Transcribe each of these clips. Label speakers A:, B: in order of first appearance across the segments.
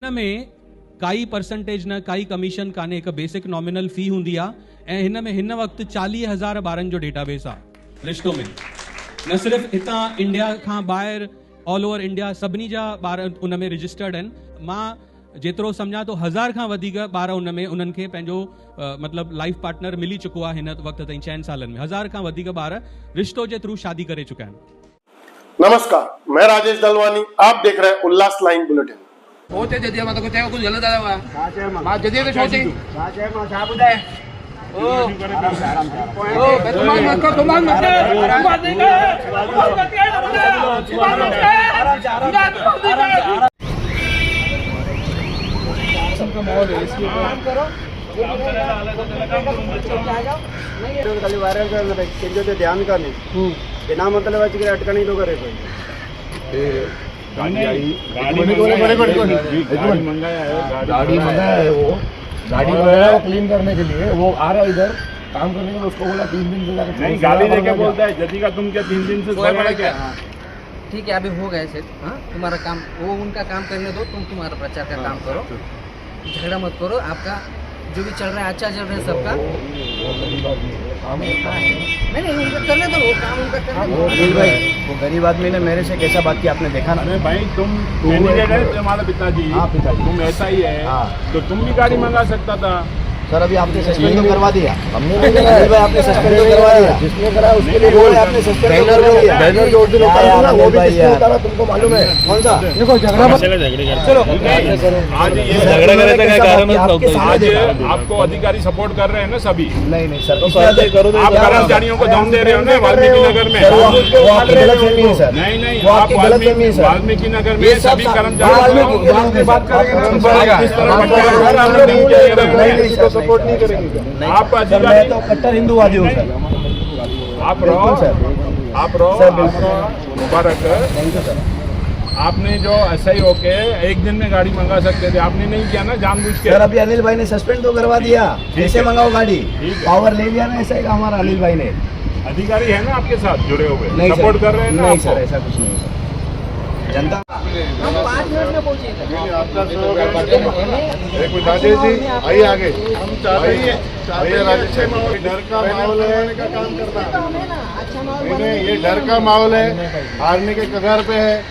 A: में काई परसेंटेज न काई कमीशन काने, एक बेसिक नॉमिनल फी हुंदी आ ऐं हिन में हिन वक्त 40,000 ॿारनि जो डेटाबेस आ रिश्तों में। न सिर्फ हितां इंडिया खां ॿाहिरि ऑल ओवर इंडिया सभिनी जा ॿार उन में रजिस्टर्ड आहिनि। मां जेतिरो सम्झां तो 1000 खां वधीक ॿार उन में उन्हनि खे पंहिंजो मतलब लाइफ पार्टनर मिली चुको आहे हिन वक्त ताईं 6 सालनि में। 1000 खां वधीक ॿार रिश्तो जे थ्रू शादी करे चुका आहिनि।
B: नमस्कार, मैं राजेश दलवानी, आप देख रहे हैं उल्लास लाइन बुलेटिन।
C: होते जदिया मां तो कुछ कुछ गलत आया हुआ मां जदिया तो छोटे साचे मां साहब बुधाए ओ बेतमान मत कर तुमान मत कर बात नहीं कर सबका माहौल है इसके काम करो खाली वायरल करना चेंजो ते ध्यान का नहीं बिना मतलब आज के अटकनी तो करे कोई गाड़ी मंगाया है वो गाड़ी मंगाया क्लीन करने के लिए। वो आ रहा है इधर काम करने के लिए, उसको बोला 3 दिन से जाकर नहीं गाड़ी लेके बोलता है जदी का तुम क्या 3 दिन से सोया है क्या?
D: ठीक है, अभी हो गए सेट। हाँ, तुम्हारा काम वो उनका काम करने दो, तुम तुम्हारा प्रचार का काम करो, झगड़ा मत करो। आपका जो भी चल रहा है अच्छा चल रहा है सबका। नहीं उनका करने दो, वो काम उनका करने दो। भाई वो गरीब आदमी ने मेरे से कैसा बात किया आपने देखा ना?
E: अरे भाई तुम कैंडिडेट है तुम्हारे पिताजी, तुम ऐसा ही है तो तुम भी गाड़ी मंगा सकता था।
C: सर अभी आपने सस्पेंड तो करवा दिया, हमने नहीं कराया भाई, आपने सस्पेंड तो करवा दिया। जिसने कराया उसके लिए बोले आपने सस्पेंड कर दिया। बैनर जो दिन उतारा वो भी किसने उतारा तुमको मालूम है? कौन सा? देखो झगड़ा मत चलो
E: आज ये झगड़ा करे का कारण आज आपको अधिकारी सपोर्ट कर रहे हैं ना सभी?
C: नहीं सर तो
E: आप कर्मचारियों को दम दे रहे हो ना वाल्मीकि नगर में?
C: वो आपकी गलतफहमी है सर।
E: नहीं
C: वो आपकी गलतफहमी है सर।
E: वाल्मीकि नगर में सभी कर्मचारियों बात करेंगे
C: सपोर्ट नहीं करेंगे।
E: आप
C: मैं तो कट्टर हिंदूवादी हूँ सर।
E: आप रहो मुबारक। आपने जो एसआई होके एक दिन में गाड़ी मंगा सकते थे, आपने नहीं किया ना जानबूझ के।
C: सर अभी अनिल भाई ने सस्पेंड तो करवा दिया, कैसे मंगाओ गाड़ी? पावर ले लिया ना एसआई का हमारा अनिल भाई ने।
E: अधिकारी है ना आपके साथ जुड़े हुए,
C: नहीं
E: सपोर्ट कर रहे हैं ना?
C: नहीं सर ऐसा कुछ नहीं है। जनता
D: हम 5 मिनट में पहुंचे
B: राजेश जी आइए आगे। हम चाहते हैं राजेश जी, डर का माहौल है का काम करना नहीं, ये डर का माहौल है, हारने के कगार पे है।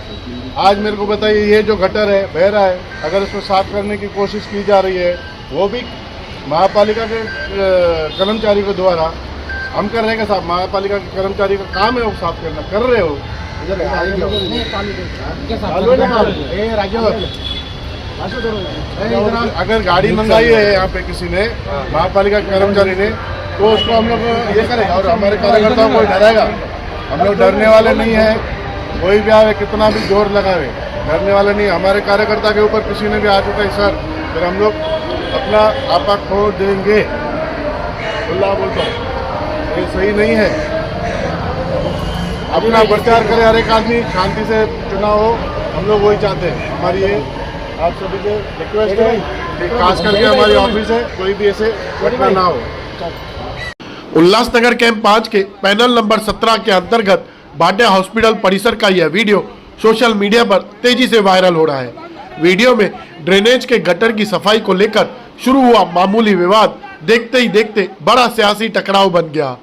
B: आज मेरे को बताइए, ये जो गटर है बह रहा है, अगर उसको साफ करने की कोशिश की जा रही है, वो भी महापालिका के कर्मचारी के द्वारा। हम कर रहे हैं साहब, महापालिका के कर्मचारी का काम है वो साफ करना, कर रहे हो। अगर गाड़ी मंगाई है यहाँ पे किसी ने, महापालिका कर्मचारी ने, तो उसको हम लोग ये करेंगे और हमारे कार्यकर्ताओं को डराएगा। हम लोग डरने वाले नहीं है, कोई भी आवे कितना भी जोर लगावे, डरने वाले नहीं। हमारे कार्यकर्ता के ऊपर किसी ने भी आ चुका है सर, फिर हम लोग अपना आपा खो देंगे। खुला बोलता हूँ, ये सही नहीं है। अपना प्रचार करे हर एक आदमी, शांति से चुनाव हो, हम लोग वही चाहते हैं। हमारी ये आप सभी से रिक्वेस्ट है, खास करके हमारी ऑफिस है, कोई भी ऐसे घटना ना हो। उल्लासनगर कैंप 5 के पैनल नंबर 17 के अंतर्गत भाटिया हॉस्पिटल परिसर का यह वीडियो सोशल मीडिया पर तेजी से वायरल हो रहा है। वीडियो में ड्रेनेज के गटर की सफाई को लेकर शुरू हुआ मामूली विवाद देखते ही देखते बड़ा सियासी टकराव बन गया।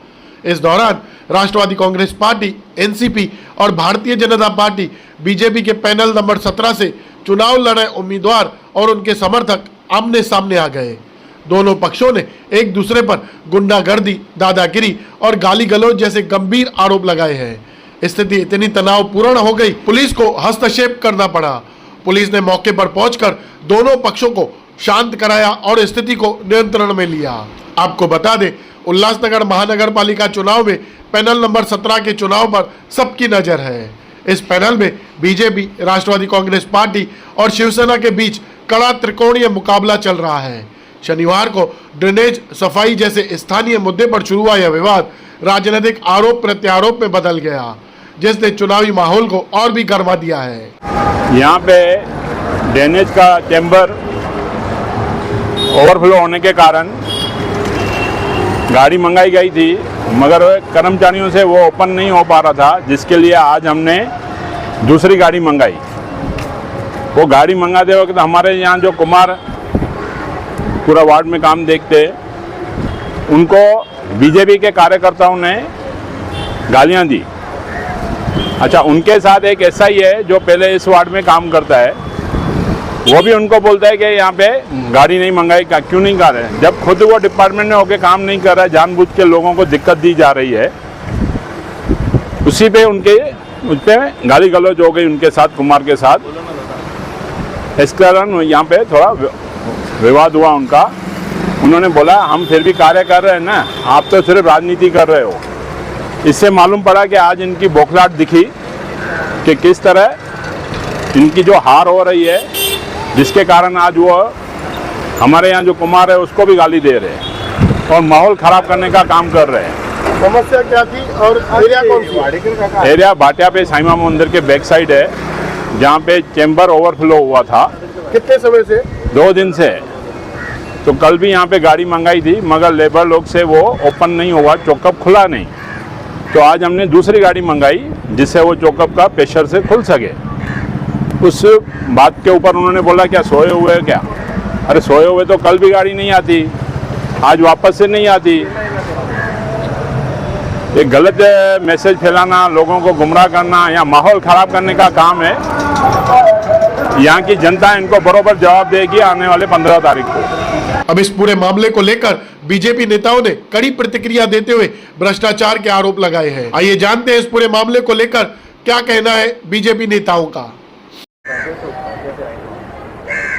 B: इस दौरान राष्ट्रवादी कांग्रेस पार्टी, एनसीपी और भारतीय जनता पार्टी बीजेपी के पैनल नंबर 17 से चुनाव लड़े उम्मीदवार और उनके समर्थक आमने सामने आ गए। दोनों पक्षों ने एक दूसरे पर गुंडागर्दी, दादागिरी और गाली गलौज जैसे गंभीर आरोप लगाए हैं। स्थिति इतनी तनावपूर्ण हो गई, पुलिस को हस्तक्षेप करना पड़ा। पुलिस ने मौके पर पहुंचकर दोनों पक्षों को शांत कराया और स्थिति को नियंत्रण में लिया। आपको बता दें, उल्लासनगर महानगर पालिका चुनाव में पैनल नंबर 17 के चुनाव पर सबकी नजर है। इस पैनल में बीजेपी, राष्ट्रवादी कांग्रेस पार्टी और शिवसेना के बीच कड़ा त्रिकोणीय मुकाबला चल रहा है। शनिवार को ड्रेनेज सफाई जैसे स्थानीय मुद्दे पर शुरू हुआ यह विवाद राजनीतिक आरोप प्रत्यारोप में बदल गया, जिसने चुनावी माहौल को और भी गर्मा दिया है।
E: यहाँ पे ड्रेनेज का चैम्बर ओवरफ्लो होने के कारण गाड़ी मंगाई गई थी, मगर कर्मचारियों से वो ओपन नहीं हो पा रहा था, जिसके लिए आज हमने दूसरी गाड़ी मंगाई। वो गाड़ी मंगाते वक्त हमारे यहाँ जो कुमार पूरा वार्ड में काम देखते, उनको बीजेपी के कार्यकर्ताओं ने गालियाँ दी। अच्छा, उनके साथ एक एसआई है जो पहले इस वार्ड में काम करता है, वो भी उनको बोलता है कि यहाँ पे गाड़ी नहीं मंगाई, क्यों नहीं कर रहे, जब खुद वो डिपार्टमेंट में होकर काम नहीं कर रहा है, जानबूझ के लोगों को दिक्कत दी जा रही है। उसी पे उस पर गाली गलौज हो गई उनके साथ, कुमार के साथ। इस कारण यहाँ पे थोड़ा विवाद हुआ उनका। उन्होंने बोला हम फिर भी कार्य कर रहे हैं ना, आप तो सिर्फ राजनीति कर रहे हो। इससे मालूम पड़ा कि आज इनकी बौखलाहट दिखी कि किस तरह इनकी जो हार हो रही है, जिसके कारण आज वो हमारे यहाँ जो कुमार है उसको भी गाली दे रहे हैं और माहौल ख़राब करने का काम कर रहे हैं।
B: समस्या क्या थी और एरिया कौन सी?
E: एरिया भाटिया पे साईं बाबा मंदिर के बैक साइड है, जहाँ पे चैम्बर ओवरफ्लो हुआ था।
B: कितने समय से?
E: 2 दिन से। तो कल भी यहाँ पे गाड़ी मंगाई थी, मगर लेबर लोग से वो ओपन नहीं हुआ, चौकअप खुला नहीं। तो आज हमने दूसरी गाड़ी मंगाई जिससे वो चौकअप का प्रेशर से खुल सके। उस बात के ऊपर उन्होंने बोला क्या सोए हुए हैं क्या? अरे सोए हुए तो कल भी गाड़ी नहीं आती, आज वापस से नहीं आती। एक गलत मैसेज फैलाना, लोगों को गुमराह करना या माहौल ख़राब करने का काम है। यहाँ की जनता इनको बरोबर जवाब देगी आने वाले 15 तारीख को।
B: अब इस पूरे मामले को लेकर बीजेपी नेताओं ने कड़ी प्रतिक्रिया देते हुए भ्रष्टाचार के आरोप लगाए हैं। आइए जानते हैं इस पूरे मामले को लेकर क्या कहना है बीजेपी नेताओं का।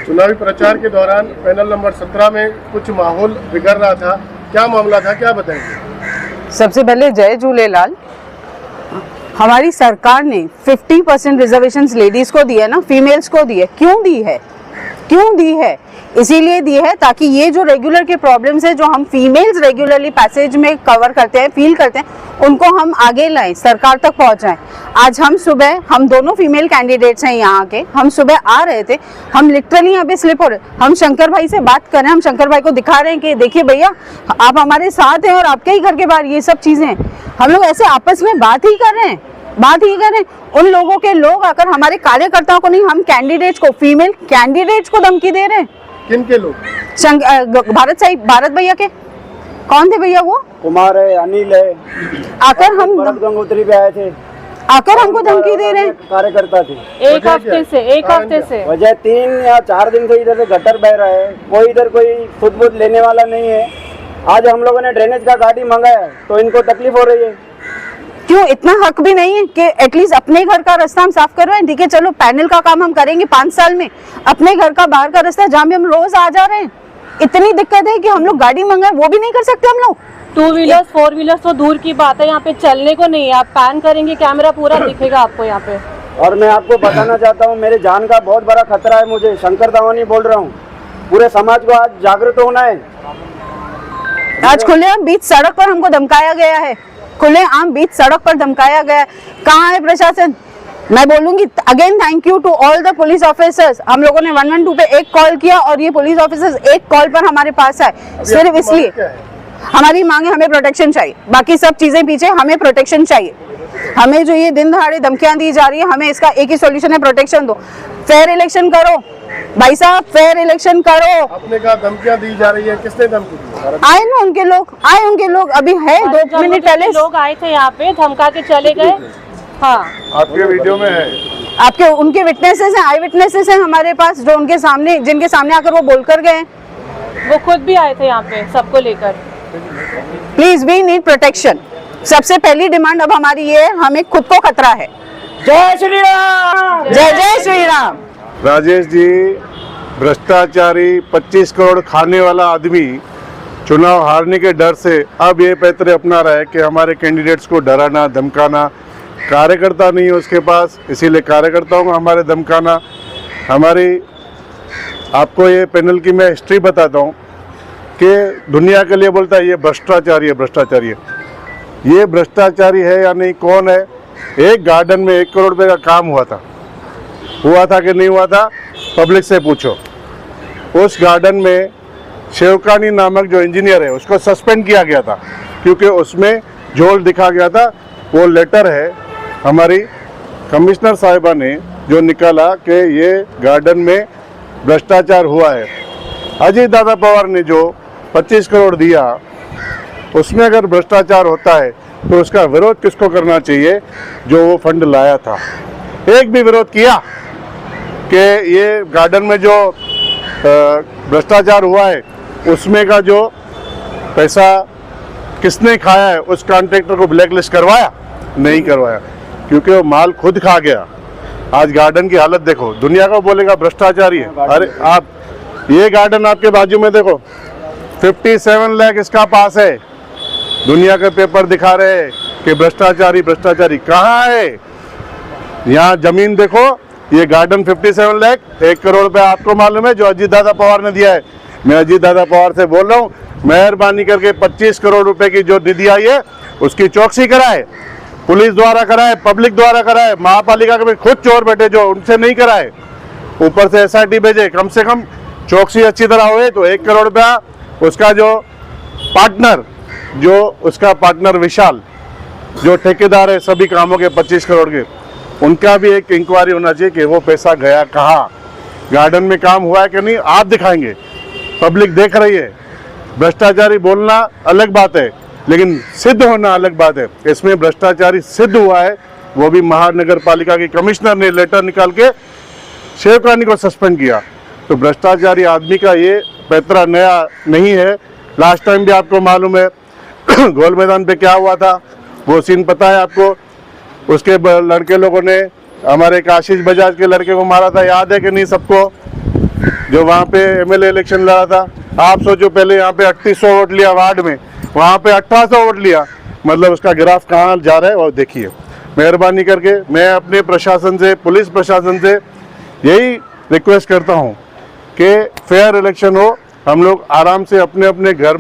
B: चुनावी प्रचार के दौरान पैनल नंबर 17 में कुछ माहौल बिगड़ रहा था, क्या मामला था, क्या बताएंगे?
F: सबसे पहले जय झूलेलाल। हमारी सरकार ने 50% रिजर्वेशंस लेडीज को दी है ना, फीमेल्स को दी है। क्यों दी है? क्यों दी है? इसीलिए दी है ताकि ये जो रेगुलर के प्रॉब्लम्स है, जो हम फीमेल्स रेगुलरली पैसेज में कवर करते हैं, फील करते हैं, उनको हम आगे लाएं, सरकार तक पहुंचाएं। आज हम दोनों फीमेल कैंडिडेट्स हैं यहाँ के, हम सुबह आ रहे थे, हम लिटरली यहाँ पे स्लिप हो रहे, हम शंकर भाई से बात कर रहे हैं, हम शंकर भाई को दिखा रहे हैं कि देखिए भैया आप हमारे साथ हैं और आपके ही घर के बाहर ये सब चीजें हैं। हम लोग ऐसे आपस में बात ही कर रहे हैं। उन लोगों के लोग आकर हमारे कार्यकर्ताओं को नहीं, हम कैंडिडेट्स को, फीमेल कैंडिडेट्स को धमकी दे रहे हैं।
B: किन के लोग?
F: भारत भैया के। कौन थे भैया वो?
C: कुमार है, अनिल है।
F: आकर हम
C: गंगोत्री पे आए थे,
F: आकर हमको धमकी दे रहे हैं।
C: कार्यकर्ता थे।
F: एक हफ्ते से
C: वजह 3 या 4 दिन से इधर से गटर बह रहा है, कोई इधर कोई खुद बुद लेने वाला नहीं है। आज हम लोगों ने ड्रेनेज का गाड़ी मंगाया तो इनको तकलीफ हो रही है।
F: क्यों? इतना हक भी नहीं है कि एटलीस्ट अपने घर का रास्ता हम साफ करवाएं? ठीक है, चलो पैनल का काम हम करेंगे 5 साल में, अपने घर का बाहर का रास्ता जहाँ भी हम रोज आ जा रहे हैं, इतनी दिक्कत है कि हम लोग गाड़ी मंगाए वो भी नहीं कर सकते हम लोग।
G: 2 व्हीलर्स 4 व्हीलर्स तो दूर की बात है, यहाँ पे चलने को नहीं है। आप पैन करेंगे, कैमरा पूरा दिखेगा आपको यहाँ पे।
C: और मैं आपको बताना चाहता हूँ, मेरे जान का बहुत बड़ा खतरा है मुझे। शंकर दावानी बोल रहा हूँ, पूरे समाज को आज जागृत होना है।
F: आज खुलेआम बीच सड़क पर हमको धमकाया गया है, खुलेआम बीच सड़क पर धमकाया गया है। कहाँ है प्रशासन? मैं बोलूंगी again thank you to all the police officers. हम लोगों ने 112 पे एक कॉल किया और ये पुलिस ऑफिसर्स एक कॉल पर हमारे पास आए, सिर्फ इसलिए। हमारी मांग है, हमें प्रोटेक्शन चाहिए, बाकी सब चीजें पीछे, हमें प्रोटेक्शन चाहिए। हमें जो ये दिन दहाड़े धमकियां दी जा रही है, हमें इसका एक ही सॉल्यूशन है, प्रोटेक्शन दो। फेयर इलेक्शन करो भाई साहब, फेयर इलेक्शन करो।
B: आपने कहा धमकियां दी जा रही है, किसने धमकी दी?
F: आए ना उनके लोग, अभी है 2 मिनट पहले
G: लोग आए थे यहाँ पे, धमका के चले गए। हाँ,
B: आपके वीडियो में है,
F: आपके उनके विटनेसेस हैं, आई विटनेसेस हैं हमारे पास, जो उनके सामने, जिनके सामने आकर वो बोलकर गए।
G: वो खुद भी आए थे यहाँ पे सबको लेकर।
F: Please we need protection. सबसे पहली डिमांड अब हमारी ये है, हमें खुद को खतरा है। जय श्री राम, जय श्री राम।
H: राजेश जी, भ्रष्टाचारी 25 करोड़ खाने वाला आदमी चुनाव हारने के डर से अब ये पैतरे अपना रहा है कि हमारे कैंडिडेट्स को डराना, धमकाना। कार्यकर्ता नहीं है उसके पास, इसीलिए कार्यकर्ताओं को हमारे धमकाना। हमारी आपको ये पैनल की मैं हिस्ट्री बताता हूँ कि दुनिया के लिए बोलता है ये भ्रष्टाचारी है, भ्रष्टाचारी है। ये भ्रष्टाचारी है या नहीं, कौन है? एक गार्डन में 1 करोड़ रुपए का काम हुआ था कि नहीं हुआ था, पब्लिक से पूछो। उस गार्डन में शेवकानी नामक जो इंजीनियर है उसको सस्पेंड किया गया था क्योंकि उसमें झोल दिखा गया था। वो लेटर है हमारी कमिश्नर साहिबा ने जो निकाला कि ये गार्डन में भ्रष्टाचार हुआ है। अजीत दादा पवार ने जो 25 करोड़ दिया उसमें अगर भ्रष्टाचार होता है तो उसका विरोध किसको करना चाहिए? जो वो फंड लाया था। एक भी विरोध किया कि ये गार्डन में जो भ्रष्टाचार हुआ है उसमें का जो पैसा किसने खाया है उस कॉन्ट्रैक्टर को ब्लैकलिस्ट करवाया? नहीं करवाया, क्योंकि वो माल खुद खा गया। आज गार्डन की हालत देखो, दुनिया को बोलेगा भ्रष्टाचारी है। अरे आप ये गार्डन आपके बाजू में देखो, 57 लाख इसका पास है। दुनिया के पेपर दिखा रहे हैं कि भ्रष्टाचारी भ्रष्टाचारी कहाँ है। यहाँ जमीन देखो, ये गार्डन 57 लाख, 1 करोड़ रुपए आपको मालूम है जो अजीत दादा पवार ने दिया है। मैं अजीत दादा पवार से बोल रहा हूँ, मेहरबानी करके 25 करोड़ रुपए की जो निधि आई है उसकी चौकसी कराए, पुलिस द्वारा कराए, पब्लिक द्वारा कराए, महापालिका के खुद चोर बैठे जो उनसे नहीं कराए, ऊपर से SIT भेजे। कम से कम चौकसी अच्छी तरह हुए तो 1 करोड़ रुपया उसका जो पार्टनर विशाल जो ठेकेदार है सभी कामों के 25 करोड़ के, उनका भी एक इंक्वायरी होना चाहिए कि वो पैसा गया कहाँ, गार्डन में काम हुआ है कि नहीं। आप दिखाएंगे, पब्लिक देख रही है। भ्रष्टाचारी बोलना अलग बात है लेकिन सिद्ध होना अलग बात है। इसमें भ्रष्टाचारी सिद्ध हुआ है, वो भी महानगर पालिका के कमिश्नर ने लेटर निकाल के शेवकानी को सस्पेंड किया। तो भ्रष्टाचारी आदमी का ये पैतरा नया नहीं है। लास्ट टाइम भी आपको मालूम है गोल मैदान पे क्या हुआ था, वो सीन पता है आपको। उसके लड़के लोगों ने हमारे आशीष बजाज के लड़के को मारा था, याद है कि नहीं सबको, जो वहाँ पे MLA इलेक्शन लड़ा था। आप सोचो, पहले यहाँ पे 3800 वोट लिया वार्ड में, वहाँ पे 1800 वोट लिया। मतलब उसका ग्राफ कहाँ जा रहा है और देखिए। मेहरबानी करके मैं अपने प्रशासन से, पुलिस प्रशासन से यही रिक्वेस्ट करता हूँ कि फेयर इलेक्शन हो, हम लोग आराम से अपने अपने घर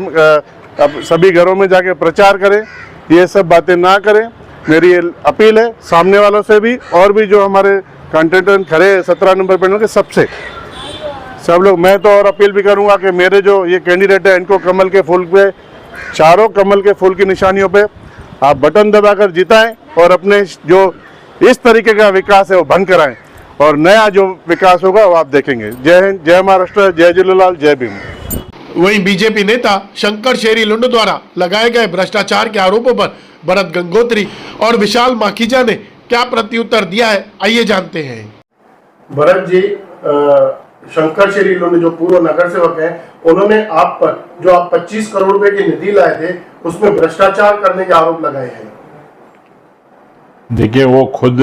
H: सभी घरों में जाके प्रचार करें, ये सब बातें ना करें। मेरी अपील है सामने वालों से भी और भी जो हमारे कंटेस्टेंट खड़े 17 नंबर पे के सबसे, सब लोग। मैं तो और अपील भी करूंगा कि मेरे जो ये कैंडिडेट है इनको कमल के फूल पे, चारों कमल के फूल की निशानियों पे आप बटन दबाकर जिताएं और अपने जो इस तरीके का विकास है वो भंग कराएं और नया जो विकास होगा वो आप देखेंगे। जय हिंद, जय महाराष्ट्र, जय झूलेलाल, जय भीम।
B: वहीं बीजेपी नेता शंकर शेरी लुंड द्वारा लगाए गए भ्रष्टाचार के आरोपों पर भरत गंगोत्री और विशाल माखीजा ने क्या प्रत्युत्तर दिया है, आइए जानते हैं। भरत जी, शंकर शेरी लुंड जो पूर्व नगर सेवक हैं, उन्होंने आप पर जो आप 25 करोड़ रुपए की निधि लाए थे उसमें भ्रष्टाचार करने के आरोप लगाए हैं।
E: देखिए, वो खुद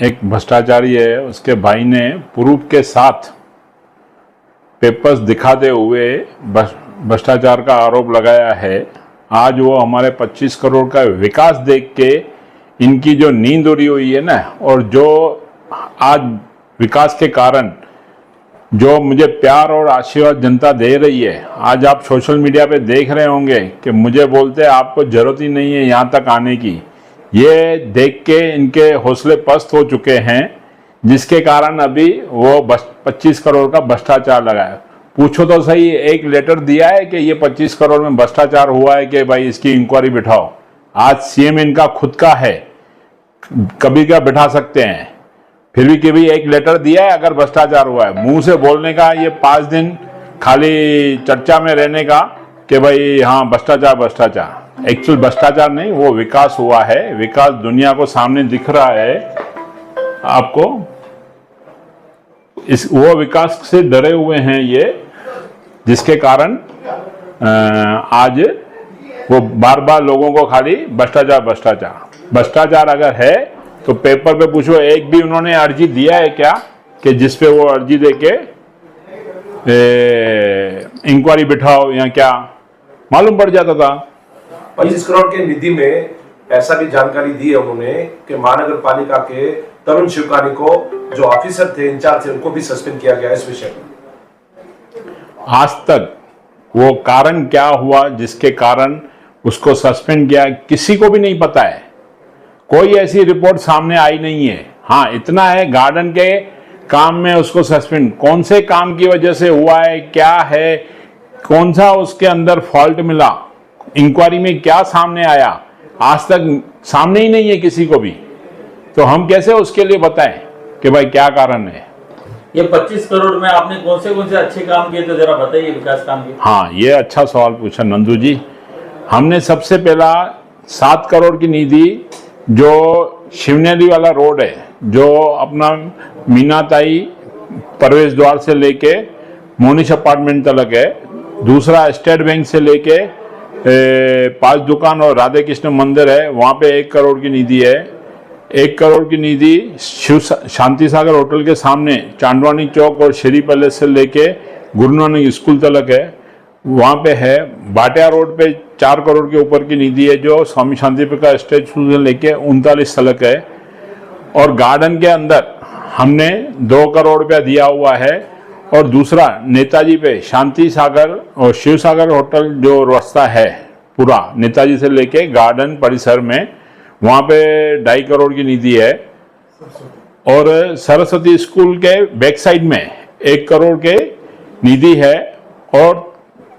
E: एक भ्रष्टाचारी है। उसके भाई ने प्रूफ के साथ पेपर्स दिखाते हुए भ्रष्टाचार का आरोप लगाया है। आज वो हमारे 25 करोड़ का विकास देख के इनकी जो नींद उड़ी हुई है ना, और जो आज विकास के कारण जो मुझे प्यार और आशीर्वाद जनता दे रही है, आज आप सोशल मीडिया पे देख रहे होंगे कि मुझे बोलते आपको जरूरत ही नहीं है यहाँ तक आने की। ये देख के इनके हौसले पस्त हो चुके हैं, जिसके कारण अभी वो 25 करोड़ का भ्रष्टाचार लगाया। पूछो तो सही, एक लेटर दिया है कि ये 25 करोड़ में भ्रष्टाचार हुआ है कि भाई इसकी इंक्वायरी बिठाओ। आज CM इनका खुद का है, कभी क्या बिठा सकते हैं, फिर भी कभी एक लेटर दिया है अगर भ्रष्टाचार हुआ है। मुंह से बोलने का ये 5 दिन खाली चर्चा में रहने का कि भाई हाँ भ्रष्टाचार भ्रष्टाचार, एक्चुअल भ्रष्टाचार नहीं, वो विकास हुआ है। विकास दुनिया को सामने दिख रहा है आपको। वो विकास से डरे हुए हैं ये, जिसके कारण आज वो बार बार लोगों को खाली भ्रष्टाचार भ्रष्टाचार भ्रष्टाचार अगर है तो पेपर पे पूछो, एक भी उन्होंने अर्जी दिया है क्या कि जिसपे वो अर्जी देके इंक्वायरी बिठाओ या क्या, मालूम पड़ जाता था।
I: 25 करोड़ के निधि में ऐसा भी जानकारी दी है उन्होंने कि महानगर पालिका के तरुण शिवकानी को जो ऑफिसर थे, इंचार्ज थे, उनको भी सस्पेंड किया गया इस विषय में।
E: आज तक वो कारण क्या हुआ जिसके कारण उसको सस्पेंड किया किसी को भी नहीं पता है। कोई ऐसी रिपोर्ट सामने आई नहीं है। हाँ, इतना है गार्डन के काम में उसको सस्पेंड, कौन से काम की वजह से हुआ है, क्या है, कौन सा उसके अंदर फॉल्ट मिला, इंक्वायरी में क्या सामने आया, आज तक सामने ही नहीं है किसी को भी। तो हम कैसे उसके लिए बताएं। कि भाई क्या कारण है।
J: ये 25 करोड़ में आपने कौन से अच्छे काम किए थे, जरा बताइए विकास काम के।
E: हाँ, ये अच्छा सवाल पूछा नंदू जी। हमने सबसे पहला 7 करोड़ की निधि जो शिवनेरी वाला रोड है, जो अपना मीनाताई प्रवेश द्वार से लेके मोनिश अपार्टमेंट तक है, दूसरा स्टेट बैंक से लेके 5 दुकान और राधे कृष्ण मंदिर है, वहाँ पे 1 करोड़ की निधि है। 1 करोड़ की निधि शिव शांति सागर होटल के सामने चांदवानी चौक और शेरी पैलेस से लेके गुरु नानक स्कूल तक है, वहाँ पे है। भाटिया रोड पे 4 करोड़ के ऊपर की निधि है, जो स्वामी शांति प्रकाश स्टैचू से लेके 39 तक है। और गार्डन के अंदर हमने 2 करोड़ रुपया दिया हुआ है। और दूसरा नेताजी पे शांति सागर और शिव सागर होटल जो रास्ता है पूरा नेताजी से लेके गार्डन परिसर में, वहाँ पे 2.5 करोड़ की निधि है। और सरस्वती स्कूल के बैक साइड में 1 करोड़ के निधि है। और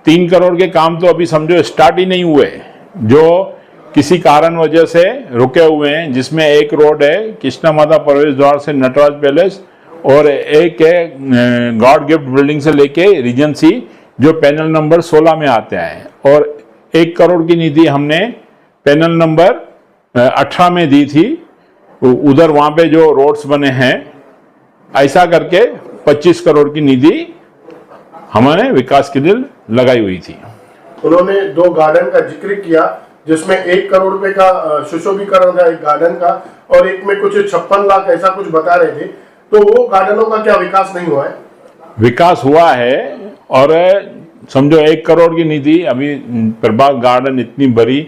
E: 3 करोड़ के काम तो अभी समझो स्टार्ट ही नहीं हुए, जो किसी कारण वजह से रुके हुए हैं, जिसमें एक रोड है कृष्णा माता प्रवेश द्वार से नटराज पैलेस, और एक है गॉड गिफ्ट बिल्डिंग से लेके रीजेंसी, जो पैनल नंबर 16 में आते हैं। और 1 करोड़ की निधि हमने पैनल नंबर 18 में दी थी, उधर वहाँ पे जो रोड्स बने हैं, ऐसा करके 25 करोड़ की निधि हमारे विकास के लिए लगाई हुई थी।
B: उन्होंने 2 गार्डन का जिक्र किया, जिसमें 1 करोड़ रुपए का सुशोभीकरण था एक गार्डन का, और एक में कुछ 56 लाख ऐसा कुछ बता रहे थे। तो वो गार्डनों का क्या विकास नहीं हुआ है?
E: विकास हुआ है। और समझो 1 करोड़ की निधि, अभी प्रभात गार्डन इतनी बड़ी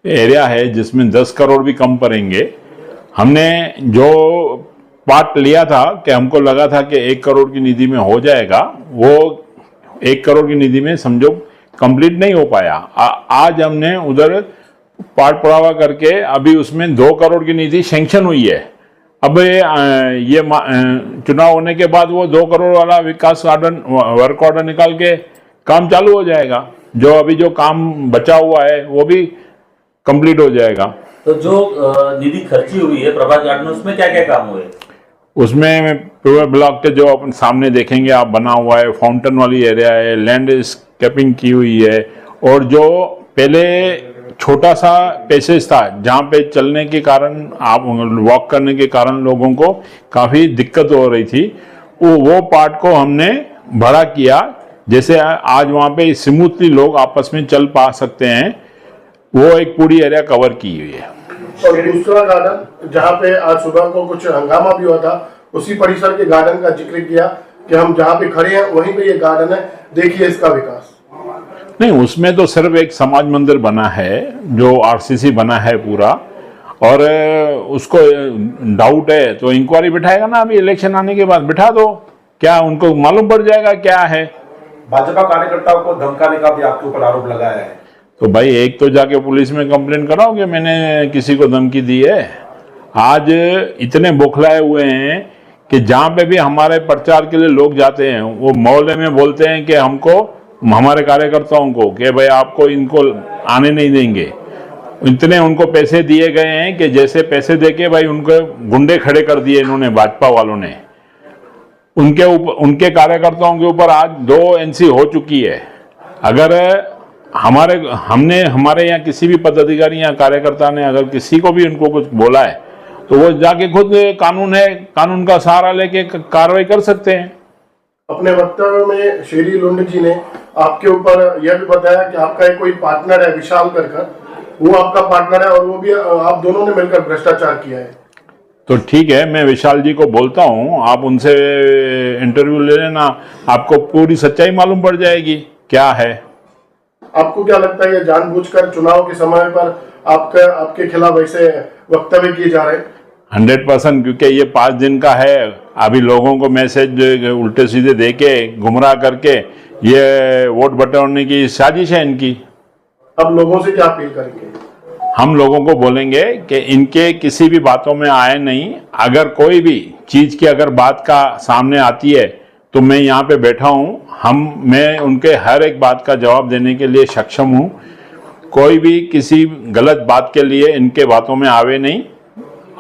E: एरिया है जिसमें 10 करोड़ भी कम पड़ेंगे। हमने जो पार्ट लिया था कि हमको लगा था कि 1 करोड़ की निधि में हो जाएगा, वो 1 करोड़ की निधि में समझो कंप्लीट नहीं हो पाया। आज हमने उधर पार्ट पुरावा करके अभी उसमें 2 करोड़ की निधि सैंक्शन हुई है। अब ये चुनाव होने के बाद वो 2 करोड़ वाला विकास गार्डन वर्क ऑर्डर निकाल के काम चालू हो जाएगा। जो अभी जो काम बचा हुआ है वो भी कंप्लीट हो जाएगा।
J: तो जो निधि खर्ची हुई है प्रभात गार्डन, उसमें क्या क्या काम हुए?
E: उसमें पूरे ब्लॉक के जो अपन सामने देखेंगे आप बना हुआ है, फाउंटेन वाली एरिया है, लैंडस्केपिंग की हुई है। और जो पहले छोटा सा पैसेज था जहाँ पे चलने के कारण, आप वॉक करने के कारण लोगों को काफ़ी दिक्कत हो रही थी, वो पार्ट को हमने बड़ा किया, जैसे आज वहाँ पे स्मूथली लोग आपस में चल पा सकते हैं। वो एक पूरी एरिया कवर की हुई है।
B: और दूसरा गार्डन जहाँ पे आज सुबह को कुछ हंगामा भी हुआ था, उसी परिसर के गार्डन का जिक्र किया कि हम जहाँ पे खड़े हैं वहीं पे ये गार्डन है, देखिए इसका विकास।
E: नहीं, उसमें तो सिर्फ एक समाज मंदिर बना है जो आरसीसी बना है पूरा, और उसको डाउट है तो इंक्वायरी बिठाएगा ना, अभी इलेक्शन आने के बाद बिठा दो, क्या उनको मालूम पड़ जाएगा क्या है।
I: भाजपा कार्यकर्ताओं को धमकाने का भी आपके ऊपर आरोप लगाया है।
E: तो भाई एक तो जाके पुलिस में कंप्लेंट कराओ कि मैंने किसी को धमकी दी है। आज इतने बौखलाए हुए हैं कि जहाँ पे भी हमारे प्रचार के लिए लोग जाते हैं, वो मोहल्ले में बोलते हैं कि हमको, हमारे कार्यकर्ताओं को, कि भाई आपको इनको आने नहीं देंगे। इतने उनको पैसे दिए गए हैं कि जैसे पैसे देके भाई उनको गुंडे खड़े कर दिए इन्होंने, भाजपा वालों ने। उनके ऊपर, उनके कार्यकर्ताओं के ऊपर आज 2 NC हो चुकी है। अगर हमारे यहाँ किसी भी पदाधिकारी या कार्यकर्ता ने अगर किसी को भी उनको कुछ बोला है तो वो जाके खुद कानून है, कानून का सहारा लेके कार्रवाई कर सकते हैं।
B: अपने वक्तव्य में शेरी लुंड जी ने आपके ऊपर यह भी बताया कि आपका एक कोई पार्टनर है विशाल कर, वो आपका पार्टनर है और वो भी आप दोनों ने मिलकर भ्रष्टाचार किया है।
E: तो ठीक है, मैं विशाल जी को बोलता हूँ, आप उनसे इंटरव्यू ले लेना, आपको पूरी सच्चाई मालूम पड़ जाएगी क्या है।
B: आपको क्या लगता है ये जानबूझकर चुनाव के समय पर आपके खिलाफ ऐसे वक्तव्य किए जा रहे हैं?
E: 100%, क्योंकि ये 5 दिन का है। अभी लोगों को मैसेज उल्टे सीधे देके गुमराह करके ये वोट बटोरने की साजिश है इनकी।
B: अब लोगों से क्या अपील करेंगे?
E: हम लोगों को बोलेंगे कि इनके किसी भी बातों में आए नहीं। अगर कोई भी चीज की अगर बात का सामने आती है तो मैं यहाँ पे बैठा हूँ, मैं उनके हर एक बात का जवाब देने के लिए सक्षम हूँ। कोई भी किसी गलत बात के लिए इनके बातों में आवे नहीं।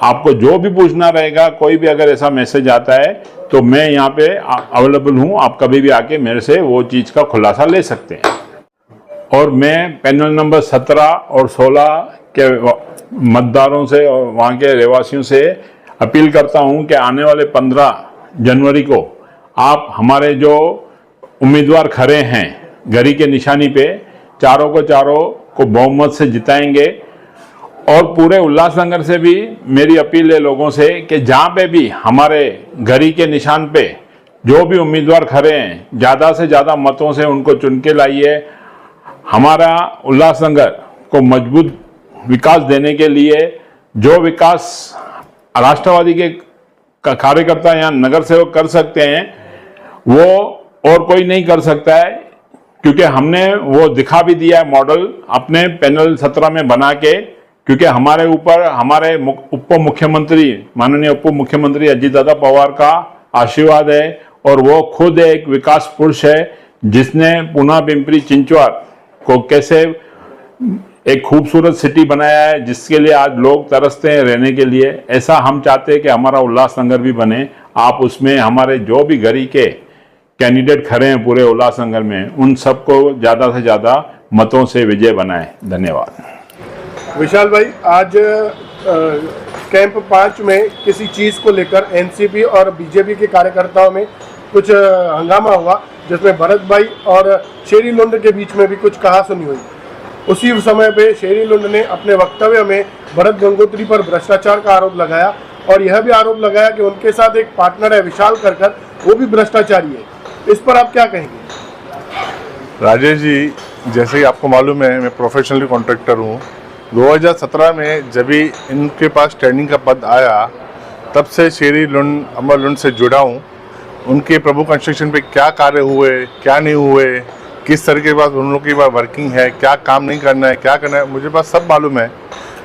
E: आपको जो भी पूछना रहेगा, कोई भी अगर ऐसा मैसेज आता है तो मैं यहाँ पे अवेलेबल हूँ, आप कभी भी आके मेरे से वो चीज़ का खुलासा ले सकते हैं। और मैं पैनल नंबर 17 और 16 के मतदारों से और वहाँ के रहवासियों से अपील करता हूँ कि आने वाले 15 जनवरी को आप हमारे जो उम्मीदवार खड़े हैं घड़ी के निशानी पे, चारों को बहुमत से जिताएंगे। और पूरे उल्लासनगर से भी मेरी अपील है लोगों से कि जहाँ पे भी हमारे घड़ी के निशान पे जो भी उम्मीदवार खड़े हैं, ज़्यादा से ज़्यादा मतों से उनको चुन के लाइए। हमारा उल्लासनगर को मजबूत विकास देने के लिए जो विकास राष्ट्रवादी के कार्यकर्ता यहाँ नगर सेवक कर सकते हैं वो और कोई नहीं कर सकता है, क्योंकि हमने वो दिखा भी दिया है मॉडल अपने पैनल 17 में बना के। क्योंकि हमारे ऊपर हमारे उप मुख्यमंत्री माननीय उप मुख्यमंत्री अजीत दादा पवार का आशीर्वाद है और वो खुद एक विकास पुरुष है जिसने पुणे पिंपरी चिंचवाड़ को कैसे एक खूबसूरत सिटी बनाया है, जिसके लिए आज लोग तरसते हैं रहने के लिए। ऐसा हम चाहते हैं कि हमारा उल्लासनगर भी बने। आप उसमें हमारे जो भी घड़ी के कैंडिडेट खड़े हैं पूरे उल्लासनगर में, उन सबको ज़्यादा से ज़्यादा मतों से विजय बनाएं। धन्यवाद।
B: विशाल भाई, आज कैंप 5 में किसी चीज़ को लेकर एनसीपी और बीजेपी के कार्यकर्ताओं में कुछ हंगामा हुआ, जिसमें भरत भाई और शेरी लुंड के बीच में भी कुछ कहासुनी हुई। उसी समय पे शेरी लुंड ने अपने वक्तव्य में भरत गंगोत्री पर भ्रष्टाचार का आरोप लगाया और यह भी आरोप लगाया कि उनके साथ एक पार्टनर है विशाल कर, वो भी भ्रष्टाचारी है। इस पर आप क्या कहेंगे?
H: राजेश जी, जैसे कि आपको मालूम है मैं प्रोफेशनली कॉन्ट्रैक्टर हूँ। 2017 में जब भी इनके पास ट्रेनिंग का पद आया तब से शेरी लुंड अमर लुंड से जुड़ा हूँ। उनके प्रभु कंस्ट्रक्शन पे क्या कार्य हुए, क्या नहीं हुए, किस तरह के पास उन लोगों की वर्किंग है, क्या काम नहीं करना है, क्या करना है, मुझे पास सब मालूम है।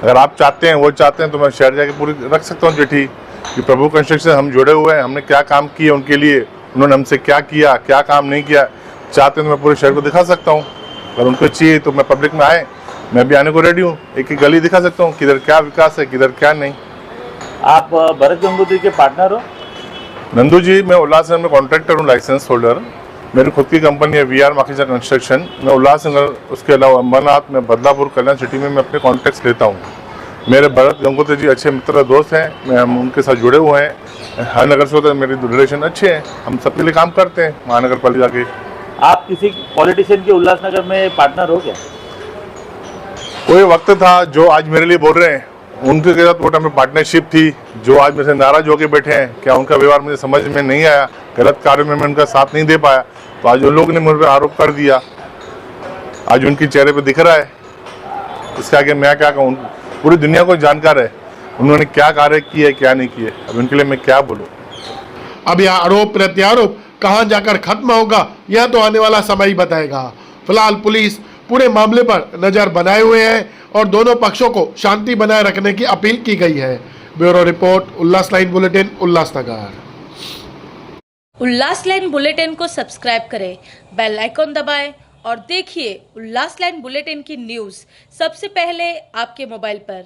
H: अगर आप चाहते हैं, वो चाहते हैं तो मैं शहर जाके पूरी रख सकता हूँ चिट्ठी कि प्रभु कंस्ट्रक्शन हम जुड़े हुए हैं, हमने क्या काम किए उनके लिए, उन्होंने हमसे क्या किया, क्या काम नहीं किया। चाहते हैं तो मैं पूरे शहर को दिखा सकता हूँ। अगर उनको चाहिए तो मैं पब्लिक में आए, मैं भी आने को रेडी हूँ। एक एक गली दिखा सकता हूँ किधर क्या विकास है, किधर क्या नहीं।
J: आप भरत गंगोत्री के पार्टनर हो?
H: नंदू जी, मैं उल्लासनगर में कॉन्ट्रैक्टर हूँ, लाइसेंस होल्डर। मेरी खुद की कंपनी है VR माखीजा कंस्ट्रक्शन। मैं उल्लासनगर, उसके अलावा अम्बरनाथ में, बदलापुर, कल्याण सिटी में मैं अपने कॉन्ट्रैक्ट्स लेता हूँ। मेरे भरत गंगोत्री जी अच्छे मित्र दोस्त हैं, मैं हम उनके साथ जुड़े हुए हैं। हर नगर से मेरे रिलेशन अच्छे हैं, हम सबके लिए काम करते हैं महानगर पालिका के।
J: आप किसी पॉलिटिशियन के उल्लासनगर में पार्टनर हो क्या?
H: कोई वक्त था जो आज मेरे लिए बोल रहे हैं, उनके साथ वो टाइम में पार्टनरशिप थी। जो आज मेरे से नाराज होकर बैठे हैं, क्या उनका व्यवहार मुझे समझ में नहीं आया, गलत कार्य में मैं उनका साथ नहीं दे पाया, तो आज उन लोगों ने मुझ पर आरोप कर दिया। आज उनके चेहरे पे दिख रहा है। इसके आगे मैं क्या कहूँ? पूरी दुनिया को जानकार है उन्होंने क्या कार्य किए, क्या नहीं किए। अब उनके लिए मैं क्या बोलूँ?
B: अब यह आरोप प्रत्यारोप कहां जाकर खत्म होगा, यह तो आने वाला समय ही बताएगा। फिलहाल पुलिस पूरे मामले पर नजर बनाए हुए है और दोनों पक्षों को शांति बनाए रखने की अपील की गई है। ब्यूरो रिपोर्ट, उल्लास लाइन बुलेटिन, उल्लासनगर।
K: उल्लास लाइन बुलेटिन को सब्सक्राइब करें, बेल आइकॉन दबाएं और देखिए उल्लास लाइन बुलेटिन की न्यूज़ सबसे पहले आपके मोबाइल पर।